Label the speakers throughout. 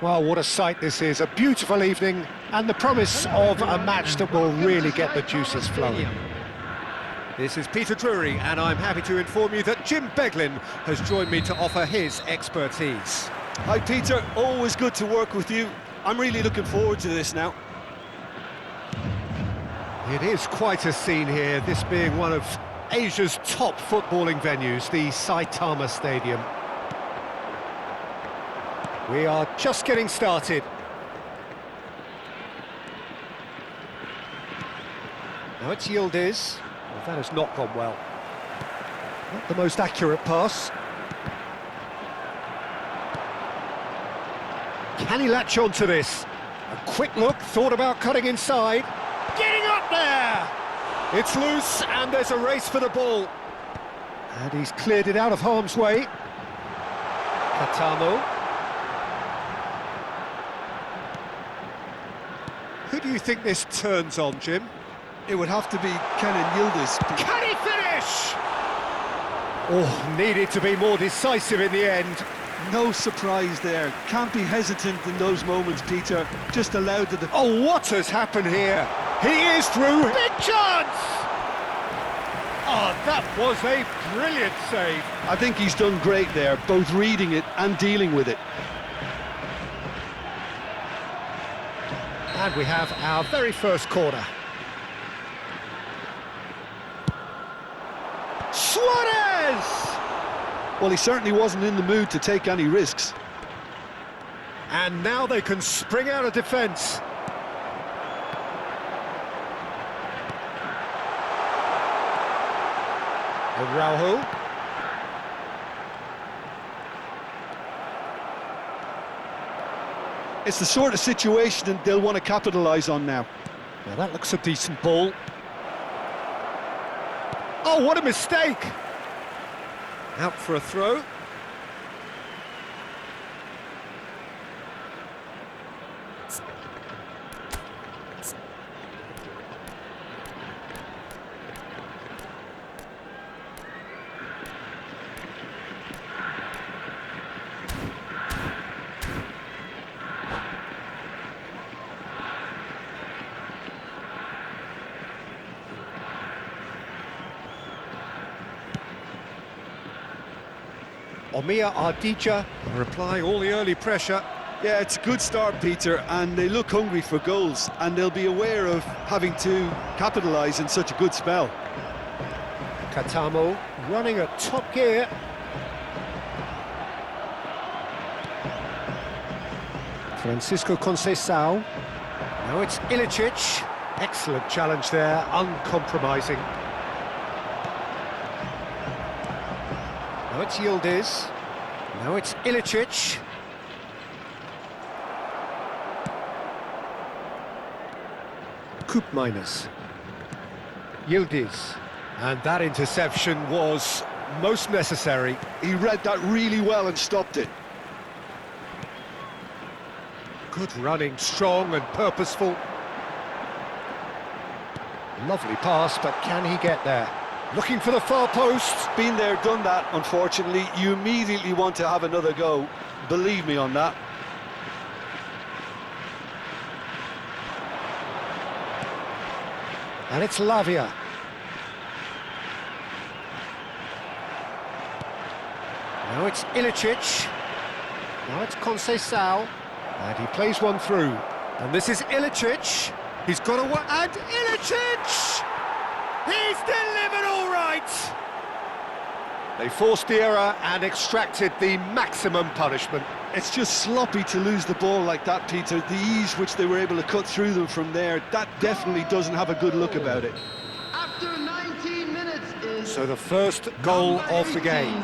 Speaker 1: Well, what a sight this is, a beautiful evening and the promise of a match that will really get the juices flowing. This is Peter Drury and I'm happy to inform you that Jim Beglin has joined me to offer his expertise.
Speaker 2: Hi Peter, always good to work with you. I'm really looking forward to this now.
Speaker 1: It is quite a scene here, this being one of Asia's top footballing venues, the Saitama Stadium. We are just getting started. Now it's Yildiz. Well, that has not gone well. Not the most accurate pass. Can he latch on to this? A quick look, thought about cutting inside. Getting up there! It's loose and there's a race for the ball. And he's cleared it out of harm's way. Katamo. Who do you think this turns on, Jim?
Speaker 2: It would have to be Kenan Yildiz.
Speaker 1: Can he finish? Oh, needed to be more decisive in the end.
Speaker 2: No surprise there. Can't be hesitant in those moments, Peter. Just allowed the...
Speaker 1: Oh, what has happened here? He is through. Big chance! Oh, that was a brilliant save.
Speaker 2: I think he's done great there, both reading it and dealing with it.
Speaker 1: And we have our very first corner. Suarez!
Speaker 2: Well, he certainly wasn't in the mood to take any risks.
Speaker 1: And now they can spring out of defence. Araujo.
Speaker 2: It's the sort of situation that they'll want to capitalise on now.
Speaker 1: Now that looks a decent ball. Oh, what a mistake! Out for a throw. Omiya Ardija are applying all the early pressure.
Speaker 2: Yeah, it's a good start, Peter, and they look hungry for goals, and they'll be aware of having to capitalise in such a good spell.
Speaker 1: Katamo running at top gear. Francisco Conceição. Now it's Ilicic. Excellent challenge there, uncompromising. Now it's Yildiz. Now it's Ilicic. Koopmeiners. Yildiz. And that interception was most necessary.
Speaker 2: He read that really well and stopped it.
Speaker 1: Good running, strong and purposeful. Lovely pass, but can he get there? Looking for the far post.
Speaker 2: Been there, done that, unfortunately. You immediately want to have another go. Believe me on that.
Speaker 1: And it's Lavia. Now it's Ilicic. Now it's Conceição. And he plays one through. And this is Ilicic. He's got a... And Ilicic! He's delivered all right! They forced the error and extracted the maximum punishment.
Speaker 2: It's just sloppy to lose the ball like that, Peter. The ease which they were able to cut through them from there, that definitely doesn't have a good look about it.
Speaker 3: After 19 minutes is...
Speaker 1: So the first goal of the game.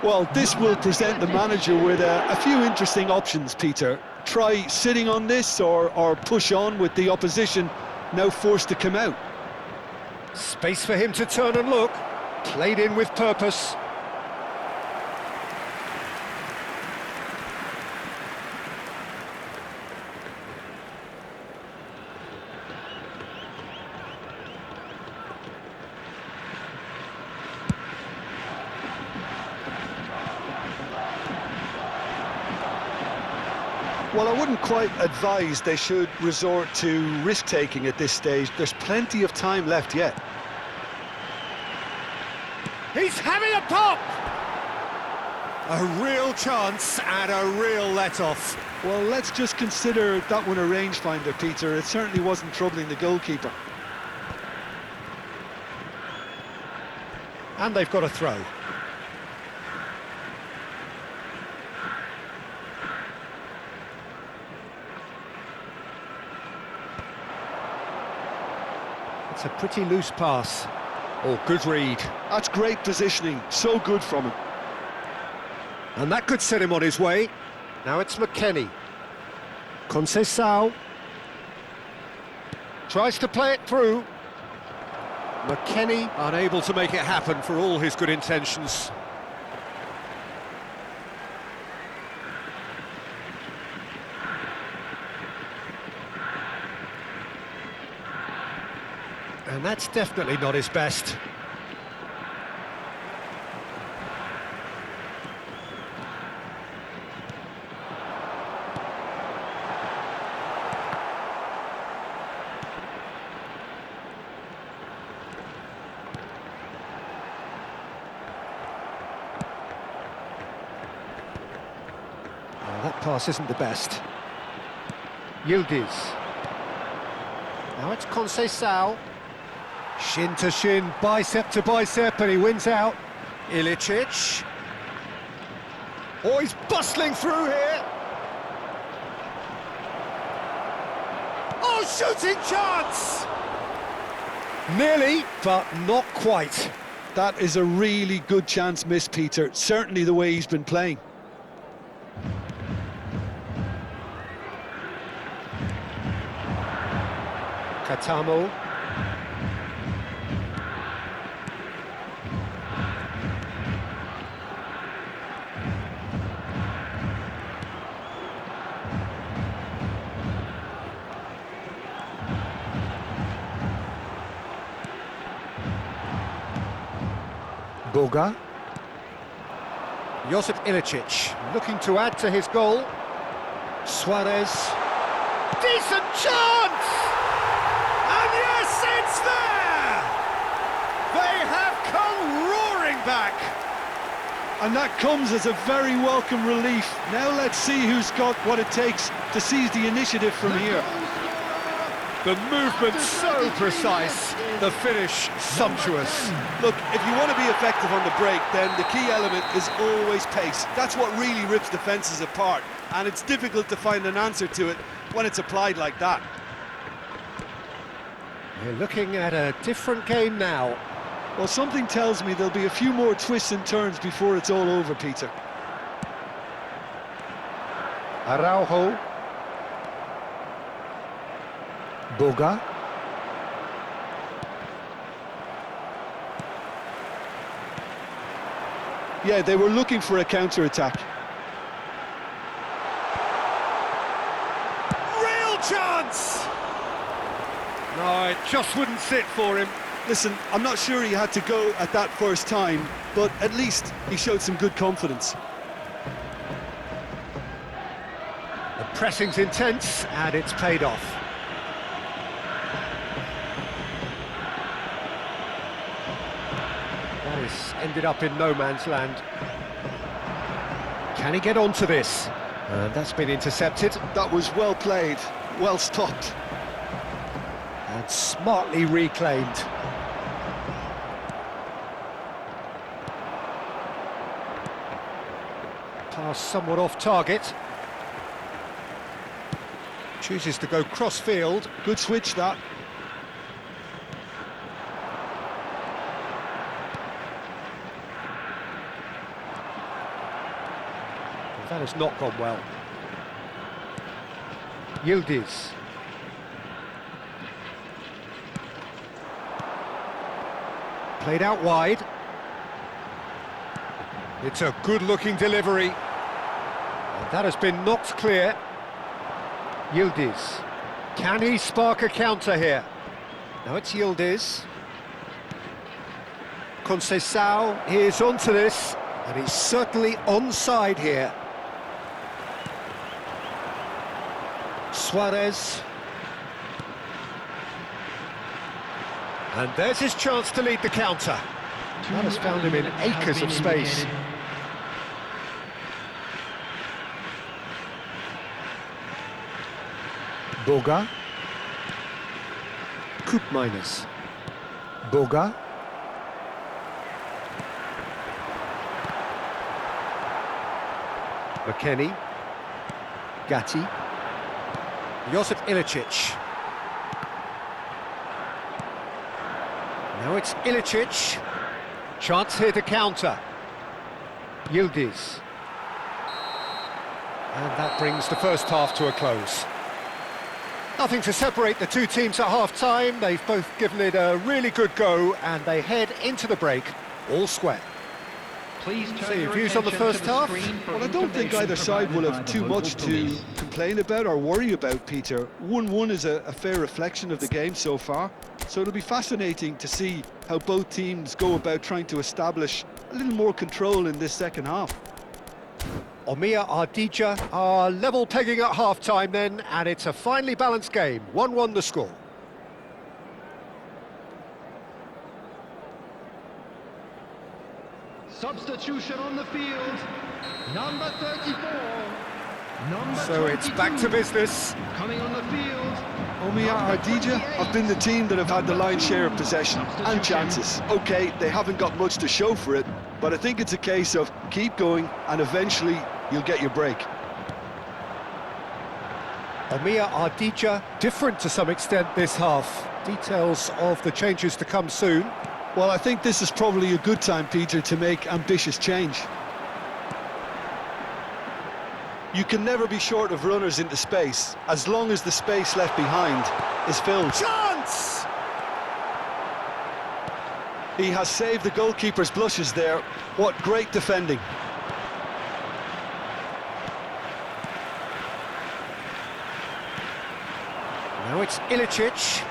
Speaker 2: Well, this will present the manager with a few interesting options, Peter. Try sitting on this or push on with the opposition now forced to come out.
Speaker 1: Space for him to turn and look. Played in with purpose.
Speaker 2: Well, I wouldn't quite advise they should resort to risk-taking at this stage. There's plenty of time left yet.
Speaker 1: He's having a pop! A real chance and a real let-off.
Speaker 2: Well, let's just consider that one a rangefinder, Peter. It certainly wasn't troubling the goalkeeper.
Speaker 1: And they've got a throw. It's a pretty loose pass. Oh, good read.
Speaker 2: That's great positioning. So good from him.
Speaker 1: And that could set him on his way. Now it's McKennie. Conceição. Tries to play it through. McKennie unable to make it happen for all his good intentions. And that's definitely not his best. Well, that pass isn't the best. Yildiz. Now it's Conceição. Shin to shin, bicep to bicep, and he wins out. Ilicic. Oh, he's bustling through here. Oh, shooting chance! Nearly, but not quite.
Speaker 2: That is a really good chance missed, Peter. Certainly the way he's been playing.
Speaker 1: Katamo. Boga. Josip Ilicic looking to add to his goal. Suarez. Decent chance! And yes, it's there! They have come roaring back!
Speaker 2: And that comes as a very welcome relief. Now let's see who's got what it takes to seize the initiative from here.
Speaker 1: The movement so precise, the finish sumptuous.
Speaker 2: Look, if you want to be effective on the break, then the key element is always pace. That's what really rips defences apart, and it's difficult to find an answer to it when it's applied like that.
Speaker 1: We're looking at a different game now.
Speaker 2: Well, something tells me there'll be a few more twists and turns before it's all over, Peter.
Speaker 1: Araujo. Boga.
Speaker 2: Yeah, they were looking for a counter-attack.
Speaker 1: Real chance! No, it just wouldn't sit for him.
Speaker 2: Listen, I'm not sure he had to go at that first time, but at least he showed some good confidence.
Speaker 1: The pressing's intense, and it's paid off. That has ended up in no man's land. Can he get onto this? That's been intercepted.
Speaker 2: That was well played, well stopped.
Speaker 1: And smartly reclaimed. Pass somewhat off target. Chooses to go cross-field.
Speaker 2: Good switch, that.
Speaker 1: That has not gone well. Yildiz. Played out wide. It's a good-looking delivery. And that has been knocked clear. Yildiz. Can he spark a counter here? Now it's Yildiz. Conceição is onto this, and he's certainly onside here. Suarez. And there's his chance to lead the counter. That has found him in acres of space. Boga. Coupe minus. Boga. McKennie. Gatti. Josip Ilicic. Now it's Ilicic. Chance here to counter. Yildiz. And that brings the first half to a close. Nothing to separate the two teams at half-time. They've both given it a really good go, and they head into the break all square.
Speaker 3: Please
Speaker 1: So
Speaker 3: turn
Speaker 1: your
Speaker 3: your
Speaker 1: views on the
Speaker 3: attention
Speaker 1: first
Speaker 3: to
Speaker 1: half?
Speaker 3: screen for
Speaker 2: Well, I don't think
Speaker 3: information
Speaker 2: either side will
Speaker 3: provided
Speaker 2: have
Speaker 3: by
Speaker 2: too
Speaker 3: the
Speaker 2: much
Speaker 3: local
Speaker 2: to
Speaker 3: police.
Speaker 2: complain about or worry about, Peter. 1-1 is a fair reflection of the game so far, so it'll be fascinating to see how both teams go about trying to establish a little more control in this second half.
Speaker 1: Omiya Ardija are level pegging at half-time then, and it's a finely balanced game. 1-1 the score.
Speaker 3: Substitution on the field. Number 34. Number
Speaker 1: So it's back to
Speaker 3: 22.
Speaker 1: business.
Speaker 3: Coming on the field.
Speaker 2: Omiya Ardija have been the team that have had the lion's share of possession and chances. Okay, they haven't got much to show for it, but I think it's a case of keep going and eventually you'll get your break.
Speaker 1: Omiya Ardija different to some extent this half. Details of the changes to come soon.
Speaker 2: Well, I think this is probably a good time, Peter, to make ambitious change. You can never be short of runners into space, as long as the space left behind is filled.
Speaker 1: Chance!
Speaker 2: He has saved the goalkeeper's blushes there. What great defending.
Speaker 1: Now it's Ilicic.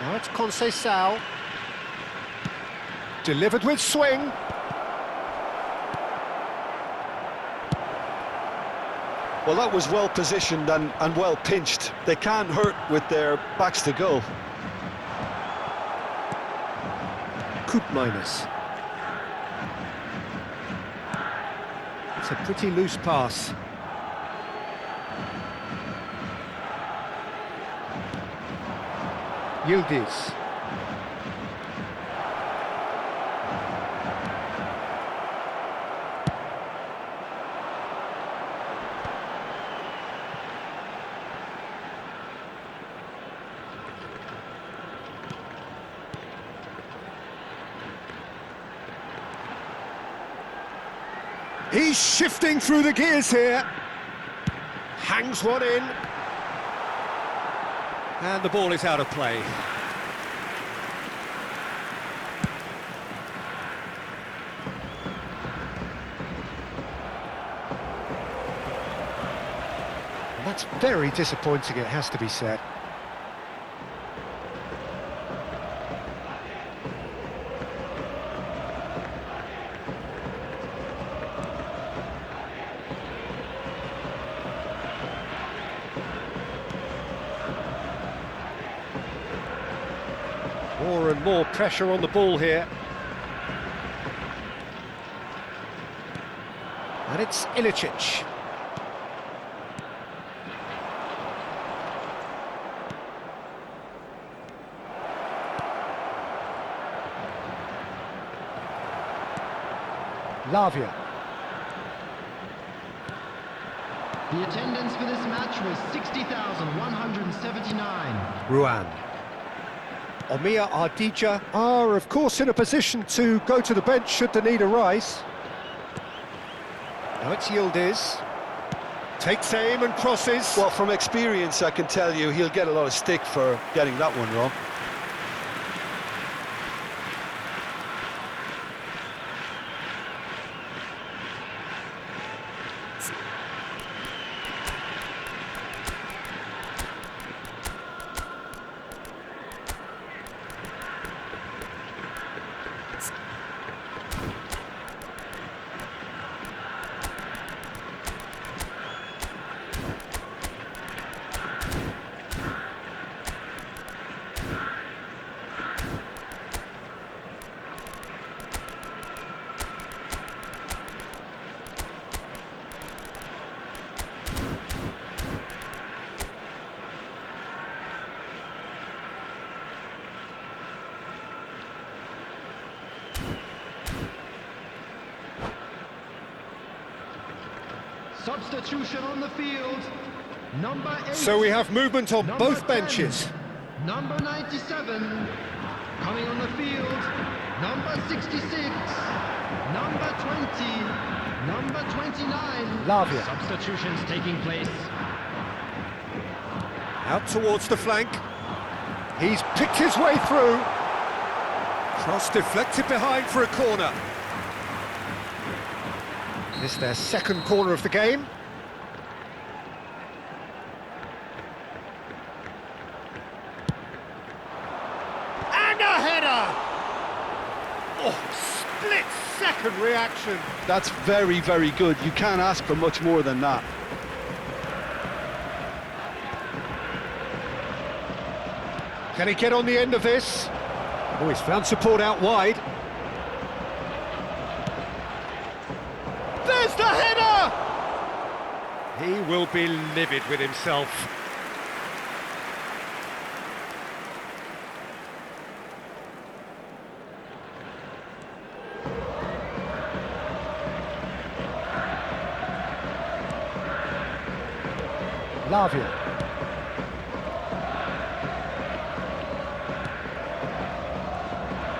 Speaker 1: Now it's Conceição. Delivered with swing.
Speaker 2: Well, that was well positioned and well pinched. They can't hurt with their backs to goal.
Speaker 1: Coupe minus. It's a pretty loose pass. Yildiz. He's shifting through the gears here. Hangs one in. And the ball is out of play. And that's very disappointing, it has to be said. More and more pressure on the ball here. And it's Ilicic. Lavia.
Speaker 3: The attendance for this match was 60,179.
Speaker 1: Ruan. Omiya Ardija are, of course, in a position to go to the bench should the need arise. Now it's Yildiz. Takes aim and crosses.
Speaker 2: Well, from experience, I can tell you he'll get a lot of stick for getting that one wrong.
Speaker 3: Substitution on the field. Number 8.
Speaker 1: So we have movement on
Speaker 3: Number
Speaker 1: both
Speaker 3: 10.
Speaker 1: benches.
Speaker 3: Number 97. Coming on the field. Number 66. Number 20. Number 29.
Speaker 1: Lavia.
Speaker 3: Substitutions taking place.
Speaker 1: Out towards the flank. He's picked his way through. Cross deflected behind for a corner. This is their second corner of the game. And a header! Oh, split-second reaction.
Speaker 2: That's very, very good. You can't ask for much more than that.
Speaker 1: Can he get on the end of this? Oh, he's found support out wide. There's the header! He will be livid with himself. Lavia.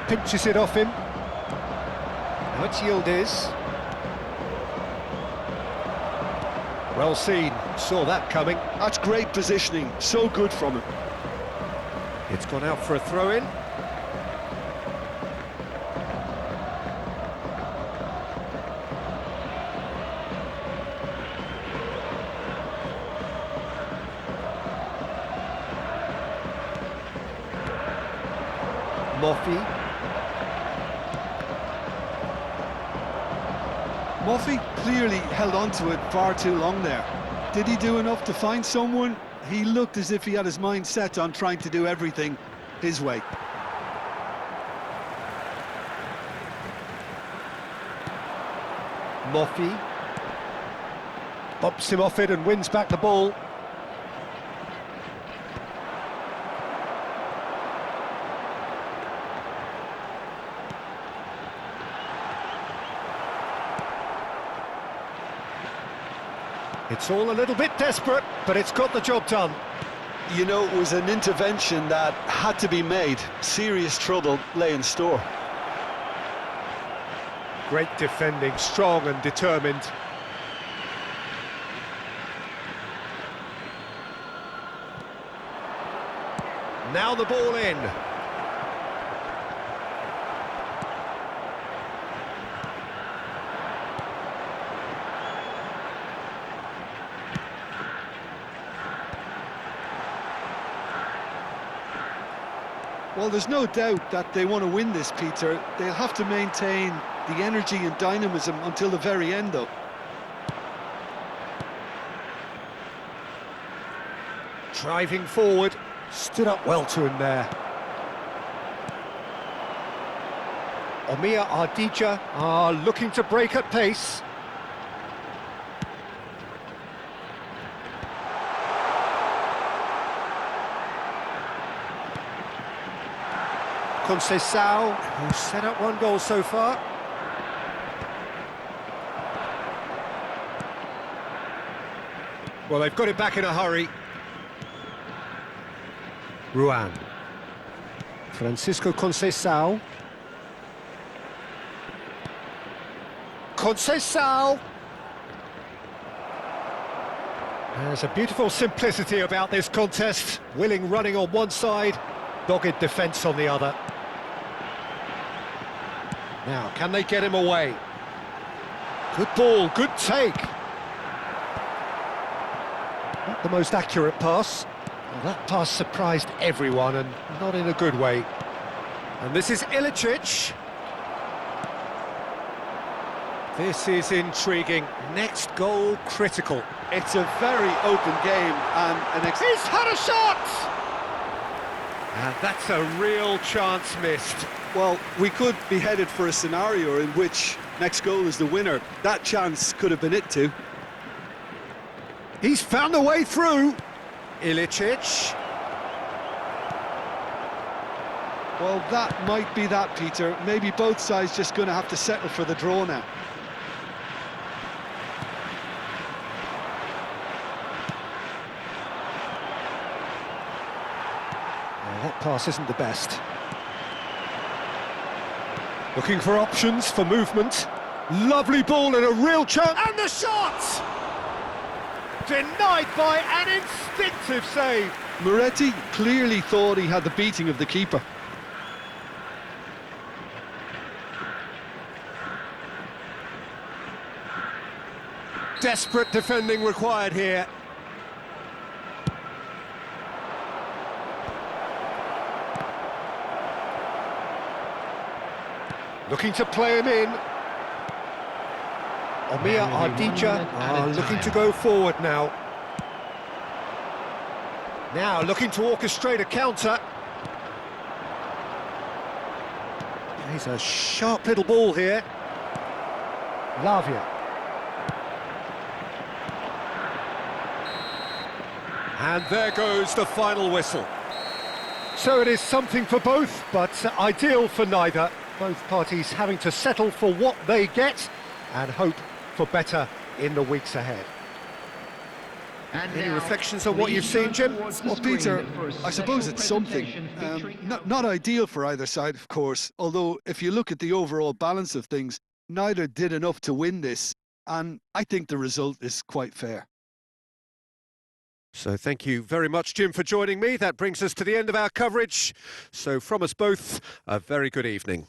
Speaker 1: Pinches it off him. Now it's Yildiz. Well seen, saw that coming.
Speaker 2: That's great positioning, so good from him.
Speaker 1: It's gone out for a throw-in.
Speaker 2: Moffey clearly held on to it far too long there. Did he do enough to find someone? He looked as if he had his mind set on trying to do everything his way.
Speaker 1: Moffey bumps him off it and wins back the ball. It's all a little bit desperate, but it's got the job done.
Speaker 2: You know, it was an intervention that had to be made. Serious trouble lay in store.
Speaker 1: Great defending, strong and determined. Now the ball in.
Speaker 2: Well, there's no doubt that they want to win this, Peter. They'll have to maintain the energy and dynamism until the very end, though.
Speaker 1: Driving forward, stood up well to him there. Omir Ardija are looking to break at pace. Conceição, who's set up one goal so far. Well, they've got it back in a hurry. Ruan. Francisco Conceição. Conceição! There's a beautiful simplicity about this contest. Willing running on one side, dogged defence on the other. Now, can they get him away? Good ball, good take. Not the most accurate pass. Well, that pass surprised everyone, and not in a good way. And this is Ilicic. This is intriguing. Next goal critical.
Speaker 2: It's a very open game and
Speaker 1: He's had a shot! And that's a real chance missed.
Speaker 2: well, we could be headed for a scenario in which next goal is the winner. That chance could have been it too.
Speaker 1: He's found a way through. Ilicic.
Speaker 2: Well, that might be that, Peter. Maybe both sides just going to have to settle for the draw now.
Speaker 1: That pass isn't the best. Looking for options for movement. Lovely ball and a real chance. And the shot! Denied by an instinctive save.
Speaker 2: Moretti clearly thought he had the beating of the keeper.
Speaker 1: Desperate defending required here. Looking to play him in. Omia Ardija are looking to go forward now. Now looking to orchestrate a counter. He's a sharp little ball here. Lavia. And there goes the final whistle. So it is something for both, but ideal for neither. Both parties having to settle for what they get and hope for better in the weeks ahead. Any reflections on what you've seen, Jim?
Speaker 2: Well, Peter, I suppose it's something. Not ideal for either side, of course, although if you look at the overall balance of things, neither did enough to win this, and I think the result is quite fair.
Speaker 1: So thank you very much, Jim, for joining me. That brings us to the end of our coverage. So from us both, a very good evening.